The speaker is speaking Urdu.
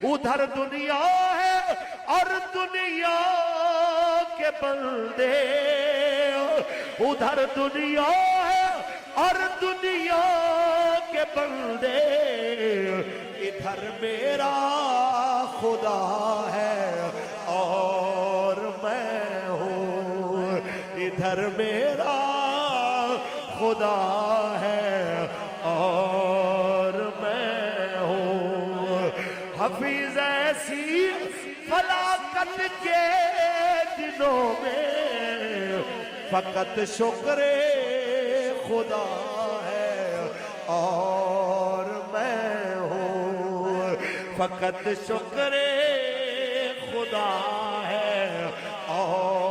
ادھر دنیا ہے اور دنیا کے بندے، ادھر دنیا ہے اور دنیا کے بندے، ادھر میرا خدا ہے اور میں ہوں، ادھر میرا خدا ہے اور میں ہوں۔ حفیظ ایسی فلاکت کے دنوں میں فقط شکر خدا ہے اور میں ہوں، فقط شکر خدا ہے اور